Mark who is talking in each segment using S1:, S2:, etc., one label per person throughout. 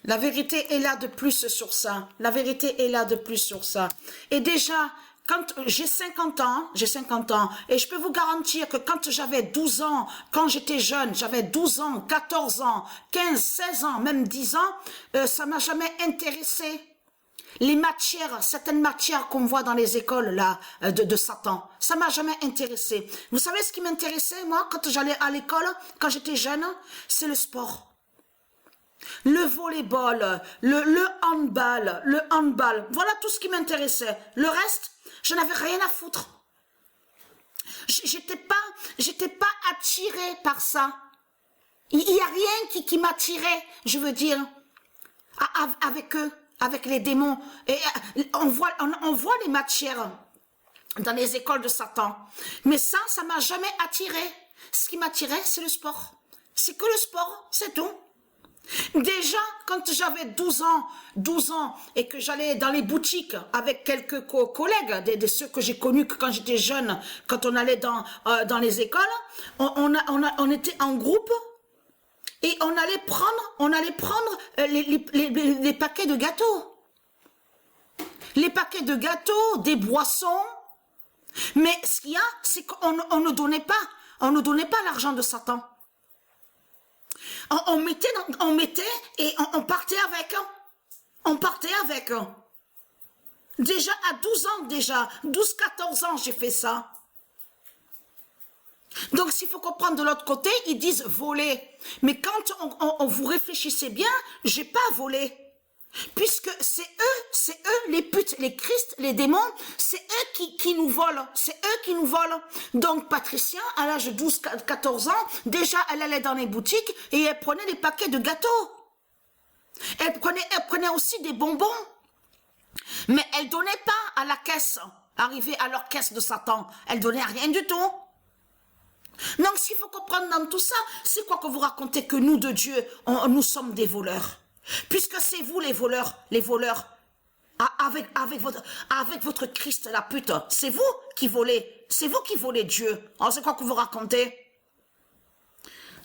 S1: La vérité est là de plus sur ça. La vérité est là de plus sur ça. Et déjà, quand j'ai 50 ans, et je peux vous garantir que quand j'avais 12 ans, quand j'étais jeune, j'avais 12 ans, 14 ans, 15, 16 ans, même 10 ans, ça m'a jamais intéressé. Les matières, certaines matières qu'on voit dans les écoles là de Satan, ça m'a jamais intéressé. Vous savez ce qui m'intéressait moi quand j'allais à l'école, quand j'étais jeune, c'est le sport. Le volleyball, le handball, voilà tout ce qui m'intéressait. Le reste, je n'avais rien à foutre. J'étais pas attirée par ça. Il y a rien qui m'attirait, je veux dire, avec eux, avec les démons. Et on voit les matières dans les écoles de Satan. Mais ça m'a jamais attiré. Ce qui m'attirait, c'est le sport. C'est que le sport, c'est tout. Déjà, quand j'avais 12 ans, et que j'allais dans les boutiques avec quelques collègues, de ceux que j'ai connus quand j'étais jeune, quand on allait dans les écoles, on était en groupe et on allait prendre les paquets de gâteaux. Les paquets de gâteaux, des boissons. Mais ce qu'il y a, c'est qu'on ne donnait pas l'argent de Satan. On mettait et on partait avec. On partait avec. Déjà à 12 ans, 12-14 ans, j'ai fait ça. Donc s'il faut comprendre de l'autre côté, ils disent voler. Mais quand on vous réfléchissez bien, j'ai pas volé. Puisque c'est eux, les putes, les Christ, les démons, c'est eux qui nous volent. C'est eux qui nous volent. Donc Patricia, à l'âge de 12-14 ans, déjà elle allait dans les boutiques et elle prenait des paquets de gâteaux. Elle prenait aussi des bonbons. Mais elle donnait pas à la caisse, arrivée à leur caisse de Satan. Elle donnait rien du tout. Donc s'il faut comprendre dans tout ça, c'est quoi que vous racontez que nous de Dieu, nous sommes des voleurs? Puisque c'est vous les voleurs, avec votre Christ la pute, c'est vous qui volez Dieu. Alors c'est quoi que vous racontez?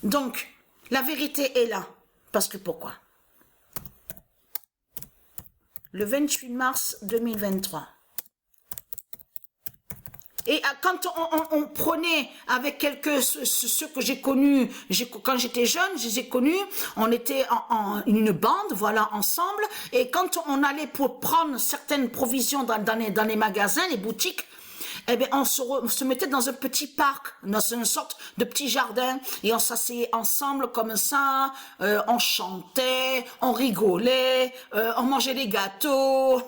S1: Donc, la vérité est là. Parce que pourquoi? Le 28 mars 2023. Et quand on prenait avec ceux que j'ai connus, quand j'étais jeune, je les ai connus, on était en une bande, voilà, ensemble. Et quand on allait pour prendre certaines provisions dans les magasins, les boutiques, eh bien, on se mettait dans un petit parc, dans une sorte de petit jardin, et on s'asseyait ensemble comme ça, on chantait, on rigolait, on mangeait des gâteaux.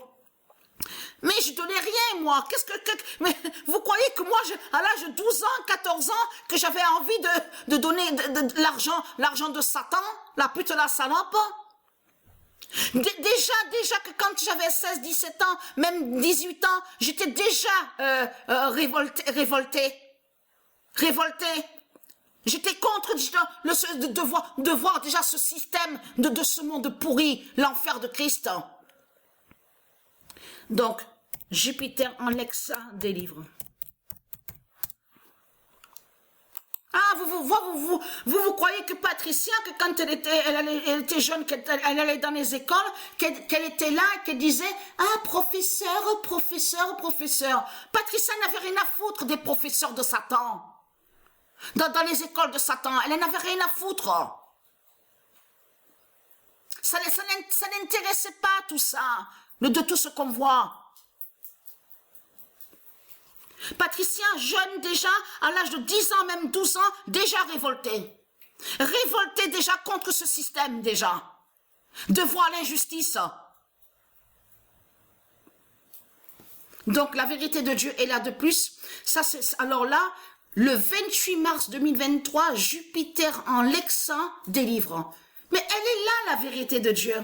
S1: Mais je donnais rien, moi. Mais vous croyez que moi, à l'âge de 12 ans, 14 ans, que j'avais envie de donner de l'argent de Satan, la pute, la salope? Déjà que quand j'avais 16, 17 ans, même 18 ans, j'étais déjà révoltée. J'étais contre de voir déjà ce système de ce monde pourri, l'enfer de Christ. Donc, Jupiter en Lexa délivre. Ah, vous croyez que Patricia, que quand elle était jeune, qu'elle allait dans les écoles, qu'elle était là, qu'elle disait, ah, professeur. Patricia n'avait rien à foutre des professeurs de Satan. Dans les écoles de Satan, elle n'avait rien à foutre. Ça n'intéressait pas tout ça, de tout ce qu'on voit. Patricia, jeune déjà, à l'âge de 10 ans, même 12 ans, déjà révoltée. Révoltée déjà contre ce système, déjà. De voir l'injustice. Donc, la vérité de Dieu est là de plus. Ça, alors là, le 28 mars 2023, Jupiter en Lexa délivre. Mais elle est là, la vérité de Dieu.